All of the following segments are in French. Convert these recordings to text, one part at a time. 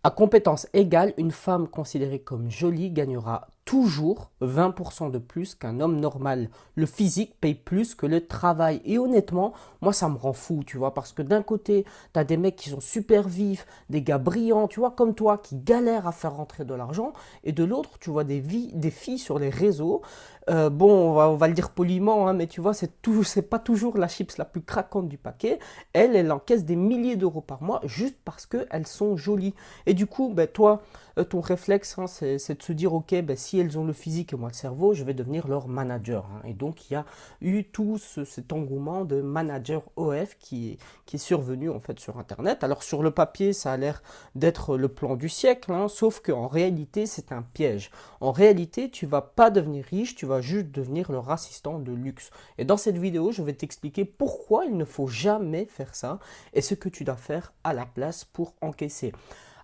À compétence égale, une femme considérée comme jolie gagnera toujours 20% de plus qu'un homme normal. Le physique paye plus que le travail. Et honnêtement, moi ça me rend fou, tu vois, parce que d'un côté, tu as des mecs qui sont super vifs, des gars brillants, tu vois, comme toi, qui galèrent à faire rentrer de l'argent, et de l'autre, tu vois des filles sur les réseaux. Bon, on va le dire poliment, hein, mais tu vois, c'est pas toujours la chips la plus craquante du paquet. Elle encaisse des milliers d'euros par mois juste parce qu'elles sont jolies. Et du coup, ben, toi, ton réflexe, hein, c'est de se dire, ok, ben, si elles ont le physique et moi le cerveau, je vais devenir leur manager, hein. Et donc, il y a eu tout cet engouement de manager OF qui est survenu en fait sur Internet. Alors, sur le papier, ça a l'air d'être le plan du siècle, hein, sauf qu'en réalité, c'est un piège. En réalité, tu vas pas devenir riche, tu vas juste devenir leur assistant de luxe. Et dans cette vidéo, je vais t'expliquer pourquoi il ne faut jamais faire ça et ce que tu dois faire à la place pour encaisser.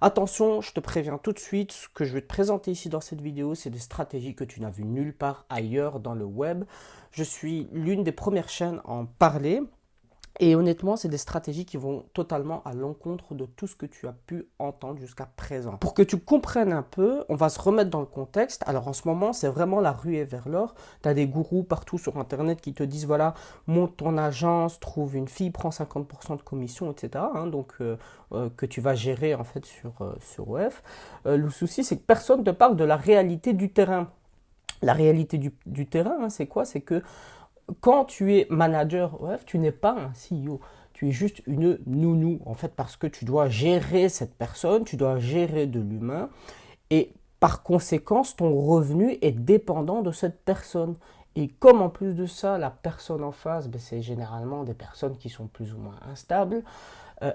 Attention, je te préviens tout de suite, ce que je vais te présenter ici dans cette vidéo, c'est des stratégies que tu n'as vues nulle part ailleurs dans le web. Je suis l'une des premières chaînes à en parler. Et honnêtement, c'est des stratégies qui vont totalement à l'encontre de tout ce que tu as pu entendre jusqu'à présent. Pour que tu comprennes un peu, on va se remettre dans le contexte. Alors en ce moment, c'est vraiment la ruée vers l'or. Tu as des gourous partout sur Internet qui te disent, voilà, monte ton agence, trouve une fille, prends 50% de commission, etc. Hein, donc que tu vas gérer en fait sur OF. Le souci, c'est que personne ne te parle de la réalité du terrain. La réalité du terrain, hein, c'est quoi? C'est que quand tu es manager, bref, tu n'es pas un CEO. Tu es juste une nounou, en fait, parce que tu dois gérer cette personne, tu dois gérer de l'humain, et par conséquent, ton revenu est dépendant de cette personne. Et comme en plus de ça, la personne en face, ben, c'est généralement des personnes qui sont plus ou moins instables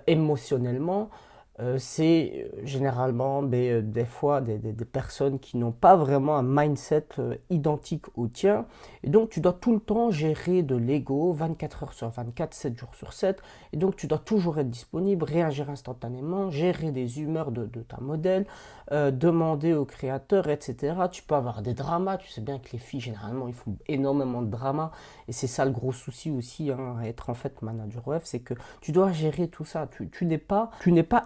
émotionnellement, c'est généralement des fois des personnes qui n'ont pas vraiment un mindset identique au tien. Et donc, tu dois tout le temps gérer de l'ego 24 heures sur 24, 7 jours sur 7. Et donc, tu dois toujours être disponible, réagir instantanément, gérer des humeurs de ta modèle, demander au créateur, etc. Tu peux avoir des dramas. Tu sais bien que les filles, généralement, ils font énormément de dramas. Et c'est ça le gros souci aussi, hein, à être en fait manager web, c'est que tu dois gérer tout ça. Tu n'es pas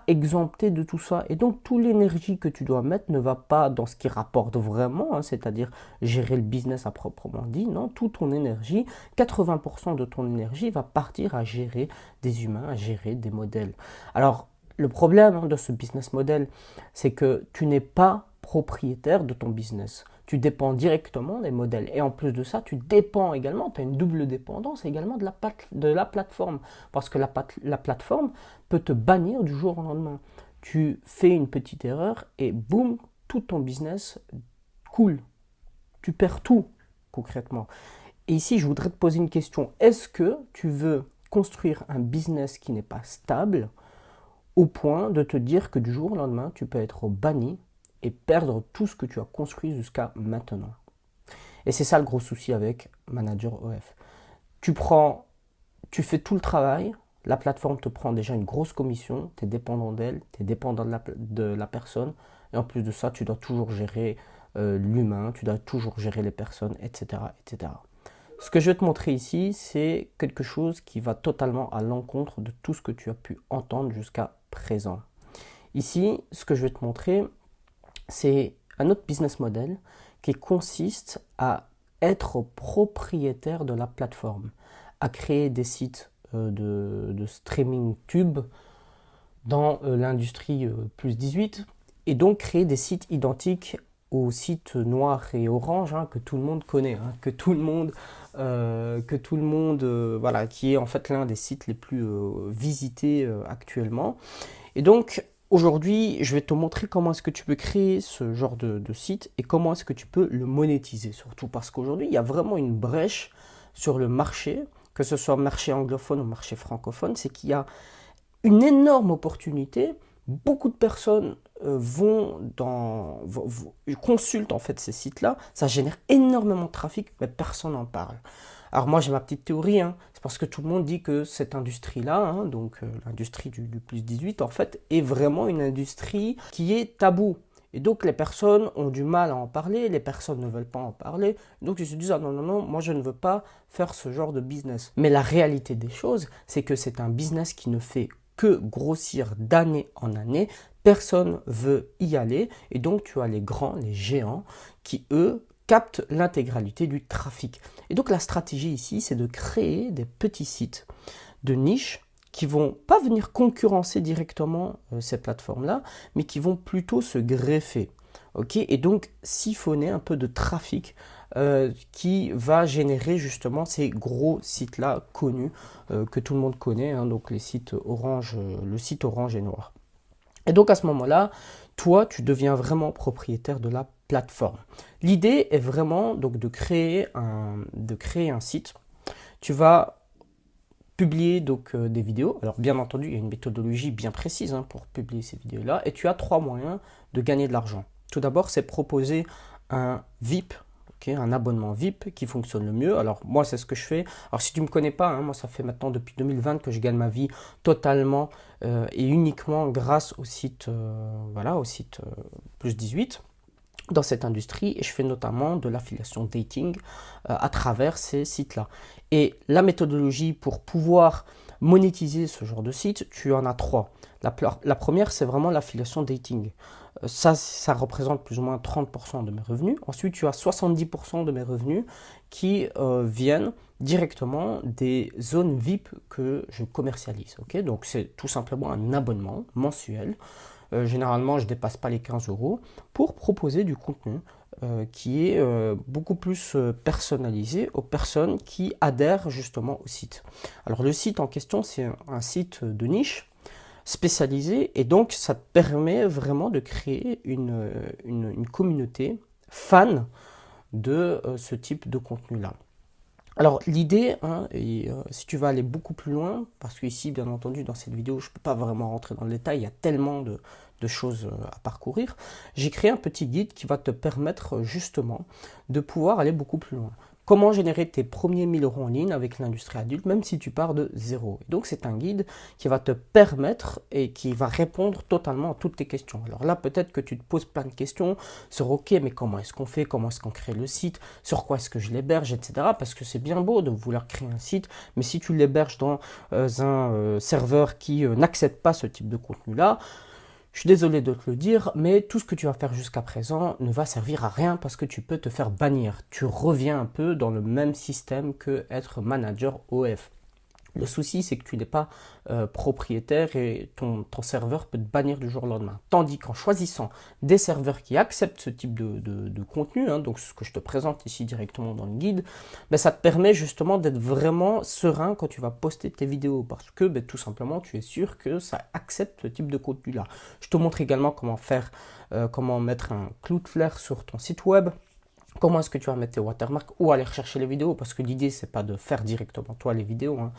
exempté de tout ça. Et donc, toute l'énergie que tu dois mettre ne va pas dans ce qui rapporte vraiment, hein, c'est-à-dire gérer le business à proprement dit. Non, toute ton énergie, 80% de ton énergie va partir à gérer des humains, à gérer des modèles. Alors, le problème, hein, de ce business model, c'est que tu n'es pas propriétaire de ton business. Tu dépends directement des modèles. Et en plus de ça, tu dépends également, tu as une double dépendance également de la plateforme. Parce que la plateforme peut te bannir du jour au lendemain. Tu fais une petite erreur et boum, tout ton business coule. Tu perds tout concrètement. Et ici, je voudrais te poser une question. Est-ce que tu veux construire un business qui n'est pas stable au point de te dire que du jour au lendemain, tu peux être banni et perdre tout ce que tu as construit jusqu'à maintenant? Et c'est ça le gros souci avec Manager OF. Tu prends, tu fais tout le travail, la plateforme te prend déjà une grosse commission, tu es dépendant d'elle, tu es dépendant de la personne, et en plus de ça, tu dois toujours gérer l'humain, tu dois toujours gérer les personnes, etc., etc. Ce que je vais te montrer ici, c'est quelque chose qui va totalement à l'encontre de tout ce que tu as pu entendre jusqu'à présent. Ici, ce que je vais te montrer, c'est un autre business model qui consiste à être propriétaire de la plateforme, à créer des sites de streaming tube dans l'industrie plus 18 et donc créer des sites identiques aux sites noirs et orange, hein, que tout le monde connaît, hein, voilà, qui est en fait l'un des sites les plus visités actuellement. Et donc aujourd'hui, je vais te montrer comment est-ce que tu peux créer ce genre de site et comment est-ce que tu peux le monétiser, surtout parce qu'aujourd'hui, il y a vraiment une brèche sur le marché, que ce soit marché anglophone ou marché francophone, c'est qu'il y a une énorme opportunité. Beaucoup de personnes consultent en fait ces sites-là, ça génère énormément de trafic, mais personne n'en parle. Alors moi j'ai ma petite théorie, hein, c'est parce que tout le monde dit que cette industrie-là, hein, donc l'industrie du plus 18 en fait, est vraiment une industrie qui est taboue. Et donc les personnes ont du mal à en parler, les personnes ne veulent pas en parler, donc ils se disent ah non non non, moi je ne veux pas faire ce genre de business. Mais la réalité des choses, c'est que c'est un business qui ne fait que grossir d'année en année, personne veut y aller et donc tu as les grands, les géants qui eux captent l'intégralité du trafic. Et donc la stratégie ici, c'est de créer des petits sites de niche qui vont pas venir concurrencer directement ces plateformes-là, mais qui vont plutôt se greffer. Okay, et donc siphonner un peu de trafic qui va générer justement ces gros sites-là connus que tout le monde connaît, hein, donc les sites orange, le site orange et noir. Et donc à ce moment-là, toi, tu deviens vraiment propriétaire de la plateforme. L'idée est vraiment donc de créer un site. Tu vas publier donc des vidéos. Alors bien entendu, il y a une méthodologie bien précise hein, pour publier ces vidéos-là. Et tu as 3 moyens de gagner de l'argent. Tout d'abord, c'est proposer un VIP, okay, un abonnement VIP qui fonctionne le mieux. Alors moi, c'est ce que je fais. Alors si tu ne me connais pas, hein, moi ça fait maintenant depuis 2020 que je gagne ma vie totalement et uniquement grâce au site, au site Plus 18 dans cette industrie et je fais notamment de l'affiliation dating à travers ces sites-là. Et la méthodologie pour pouvoir monétiser ce genre de site, tu en as 3. La première, c'est vraiment l'affiliation dating. Ça représente plus ou moins 30% de mes revenus. Ensuite, tu as 70% de mes revenus qui viennent directement des zones VIP que je commercialise. Okay, donc, c'est tout simplement un abonnement mensuel. Généralement, je ne dépasse pas les 15 € pour proposer du contenu qui est beaucoup plus personnalisé aux personnes qui adhèrent justement au site. Alors, le site en question, c'est un site de niche spécialisé et donc ça te permet vraiment de créer une communauté fan de ce type de contenu-là. Alors l'idée, hein, si tu vas aller beaucoup plus loin, parce qu'ici bien entendu dans cette vidéo je ne peux pas vraiment rentrer dans le détail, il y a tellement de choses à parcourir, j'ai créé un petit guide qui va te permettre justement de pouvoir aller beaucoup plus loin. Comment générer tes premiers 1000 € en ligne avec l'industrie adulte, même si tu pars de zéro. Et donc, c'est un guide qui va te permettre et qui va répondre totalement à toutes tes questions. Alors là, peut-être que tu te poses plein de questions sur, ok, mais comment est-ce qu'on fait, comment est-ce qu'on crée le site, sur quoi est-ce que je l'héberge, etc. Parce que c'est bien beau de vouloir créer un site, mais si tu l'héberges dans un serveur qui n'accepte pas ce type de contenu-là, je suis désolé de te le dire, mais tout ce que tu vas faire jusqu'à présent ne va servir à rien parce que tu peux te faire bannir. Tu reviens un peu dans le même système que être manager OF. Le souci, c'est que tu n'es pas propriétaire et ton serveur peut te bannir du jour au lendemain. Tandis qu'en choisissant des serveurs qui acceptent ce type de contenu, hein, donc ce que je te présente ici directement dans le guide, ben, ça te permet justement d'être vraiment serein quand tu vas poster tes vidéos parce que ben, tout simplement, tu es sûr que ça accepte ce type de contenu-là. Je te montre également comment mettre un Cloudflare sur ton site web. Comment est-ce que tu vas mettre tes watermarks ou aller rechercher les vidéos parce que l'idée c'est pas de faire directement toi les vidéos hein.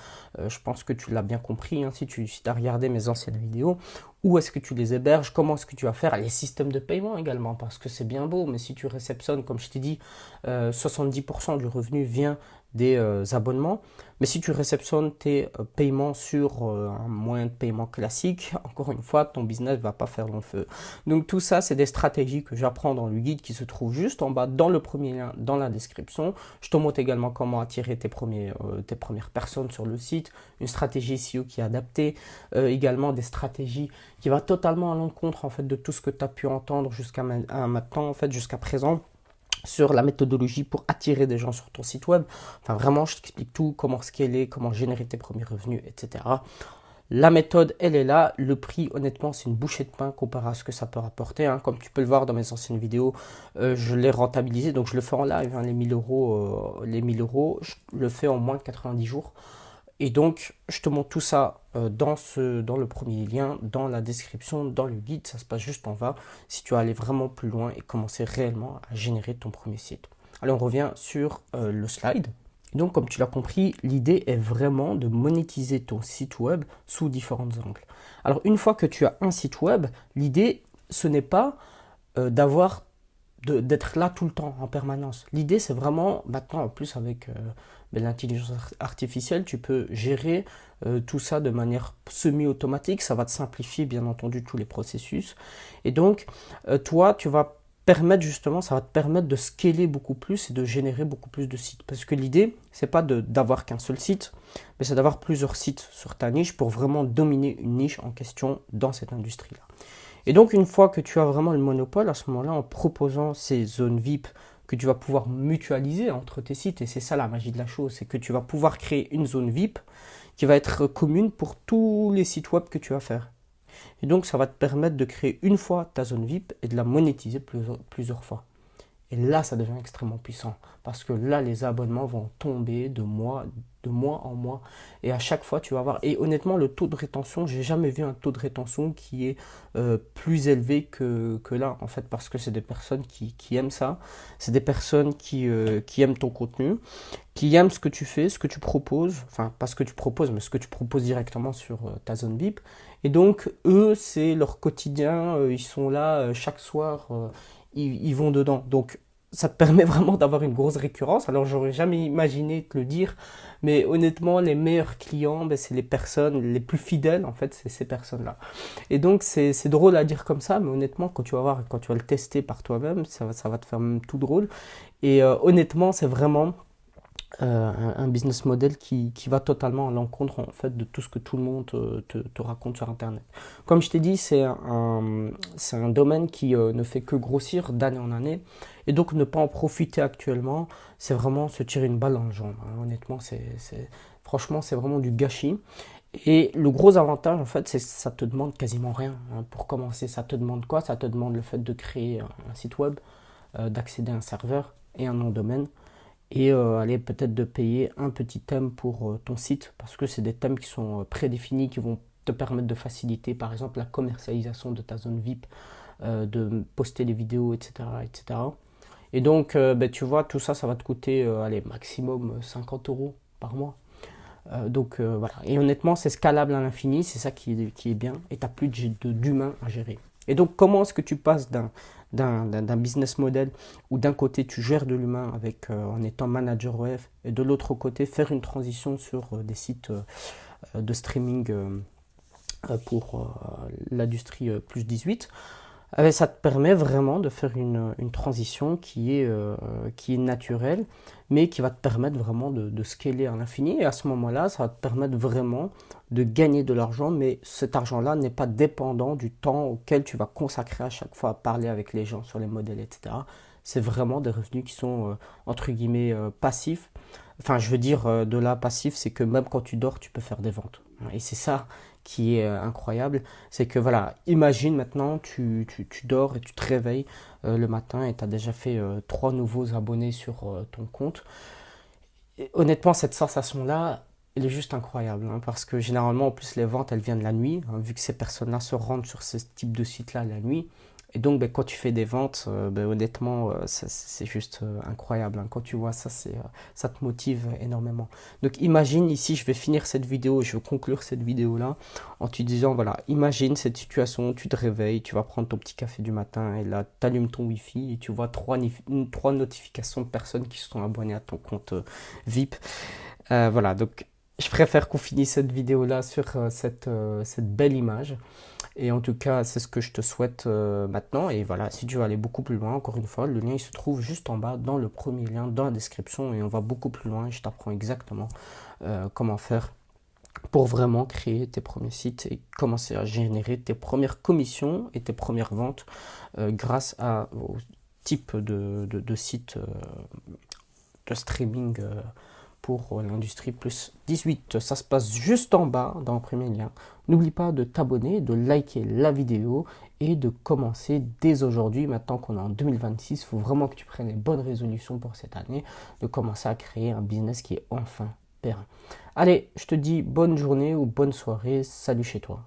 Je pense que tu l'as bien compris hein, si tu as regardé mes anciennes vidéos. Où est-ce que tu les héberges, comment est-ce que tu vas faire les systèmes de paiement également parce que c'est bien beau mais si tu réceptionnes comme je t'ai dit 70% du revenu vient des abonnements mais si tu réceptionnes tes paiements sur un moyen de paiement classique, encore une fois ton business ne va pas faire long feu. Donc tout ça c'est des stratégies que j'apprends dans le guide qui se trouve juste en bas dans le premier lien dans la description. Je te montre également comment attirer tes premières personnes sur le site, une stratégie SEO qui est adaptée, également des stratégies qui va totalement à l'encontre en fait de tout ce que tu as pu entendre jusqu'à maintenant en fait jusqu'à présent sur la méthodologie pour attirer des gens sur ton site web. Enfin vraiment je t'explique tout, comment scaler, comment générer tes premiers revenus, etc. La méthode, elle est là. Le prix, honnêtement, c'est une bouchée de pain comparé à ce que ça peut rapporter. Hein. Comme tu peux le voir dans mes anciennes vidéos, je l'ai rentabilisé. Donc, je le fais en live, hein, les 1000 €. Les 1000 €, je le fais en moins de 90 jours. Et donc, je te montre tout ça dans le premier lien, dans la description, dans le guide. Ça se passe juste en bas si tu veux aller vraiment plus loin et commencer réellement à générer ton premier site. Alors, on revient sur le slide. Donc, comme tu l'as compris, l'idée est vraiment de monétiser ton site web sous différents angles. Alors, une fois que tu as un site web, l'idée, ce n'est pas d'être là tout le temps, en permanence. L'idée, c'est vraiment, maintenant, en plus, avec l'intelligence artificielle, tu peux gérer tout ça de manière semi-automatique. Ça va te simplifier, bien entendu, tous les processus. Et donc, toi, ça va te permettre de scaler beaucoup plus et de générer beaucoup plus de sites. Parce que l'idée, c'est pas d'avoir qu'un seul site, mais c'est d'avoir plusieurs sites sur ta niche pour vraiment dominer une niche en question dans cette industrie-là. Et donc, une fois que tu as vraiment le monopole, à ce moment-là, en proposant ces zones VIP que tu vas pouvoir mutualiser entre tes sites, et c'est ça la magie de la chose, c'est que tu vas pouvoir créer une zone VIP qui va être commune pour tous les sites web que tu vas faire. Et donc, ça va te permettre de créer une fois ta zone VIP et de la monétiser plusieurs fois. Et là, ça devient extrêmement puissant. Parce que là, les abonnements vont tomber de mois en mois. Et à chaque fois, tu vas voir. Et honnêtement, le taux de rétention, j'ai jamais vu un taux de rétention qui est plus élevé que là. En fait, parce que c'est des personnes qui aiment ça. C'est des personnes qui aiment ton contenu, qui aiment ce que tu fais, ce que tu proposes. Enfin, pas ce que tu proposes, mais ce que tu proposes directement sur ta zone VIP. Et donc, eux, c'est leur quotidien. Ils sont là chaque soir. Ils vont dedans. Donc, ça te permet vraiment d'avoir une grosse récurrence. Alors, j'aurais jamais imaginé te le dire, mais honnêtement, les meilleurs clients, ben, c'est les personnes les plus fidèles, en fait, c'est ces personnes-là. Et donc, c'est drôle à dire comme ça, mais honnêtement, quand tu vas voir, quand tu vas le tester par toi-même, ça va te faire même tout drôle. Et honnêtement, c'est vraiment un business model qui va totalement à l'encontre en fait de tout ce que tout le monde te raconte sur Internet. Comme je t'ai dit, c'est un domaine qui ne fait que grossir d'année en année. Et donc ne pas en profiter actuellement, c'est vraiment se tirer une balle dans le jambe, hein. Honnêtement, franchement, c'est vraiment du gâchis. Et le gros avantage, en fait, c'est que ça te demande quasiment rien, hein. Pour commencer, ça te demande quoi? Ça te demande le fait de créer un site web, d'accéder à un serveur et un nom de domaine et aller peut-être de payer un petit thème pour ton site parce que c'est des thèmes qui sont prédéfinis qui vont te permettre de faciliter par exemple la commercialisation de ta zone VIP, de poster les vidéos, etc. etc. Et donc ben, tu vois, tout ça, ça va te coûter allez, maximum 50 euros par mois. Donc voilà, et honnêtement c'est scalable à l'infini, c'est ça qui est bien, et tu n'as plus d'humain à gérer. Et donc comment est-ce que tu passes d'un business model où d'un côté tu gères de l'humain avec, en étant manager web et de l'autre côté faire une transition sur des sites de streaming pour l'industrie plus 18, eh bien, ça te permet vraiment de faire une transition qui est naturelle, mais qui va te permettre vraiment de scaler à l'infini. Et à ce moment-là, ça va te permettre vraiment de gagner de l'argent, mais cet argent-là n'est pas dépendant du temps auquel tu vas consacrer à chaque fois à parler avec les gens sur les modèles, etc. C'est vraiment des revenus qui sont, entre guillemets, passifs. Enfin, je veux dire, de là, passif, c'est que même quand tu dors, tu peux faire des ventes. Et c'est ça qui est incroyable, c'est que voilà, imagine maintenant, tu dors et tu te réveilles le matin et tu as déjà fait 3 nouveaux abonnés sur ton compte. Et honnêtement, cette sensation-là, elle est juste incroyable, hein, parce que généralement, en plus, les ventes, elles viennent la nuit, hein, vu que ces personnes-là se rendent sur ce type de site-là la nuit. Et donc, ben, quand tu fais des ventes, ben, honnêtement, c'est juste incroyable, hein. Quand tu vois ça, ça te motive énormément. Donc, imagine ici, je vais finir cette vidéo, je vais conclure cette vidéo-là en te disant, voilà, imagine cette situation, tu te réveilles, tu vas prendre ton petit café du matin et là, tu allumes ton Wi-Fi et tu vois trois notifications de personnes qui se sont abonnées à ton compte VIP. Voilà, donc je préfère qu'on finisse cette vidéo-là sur cette belle image. Et en tout cas, c'est ce que je te souhaite maintenant. Et voilà, si tu veux aller beaucoup plus loin, encore une fois, le lien il se trouve juste en bas dans le premier lien, dans la description. Et on va beaucoup plus loin et je t'apprends exactement comment faire pour vraiment créer tes premiers sites et commencer à générer tes premières commissions et tes premières ventes grâce au type de site de streaming pour l'industrie plus 18. Ça se passe juste en bas dans le premier lien. N'oublie pas de t'abonner, de liker la vidéo et de commencer dès aujourd'hui. Maintenant qu'on est en 2026, il faut vraiment que tu prennes les bonnes résolutions pour cette année, de commencer à créer un business qui est enfin périn. Allez, je te dis bonne journée ou bonne soirée. Salut chez toi.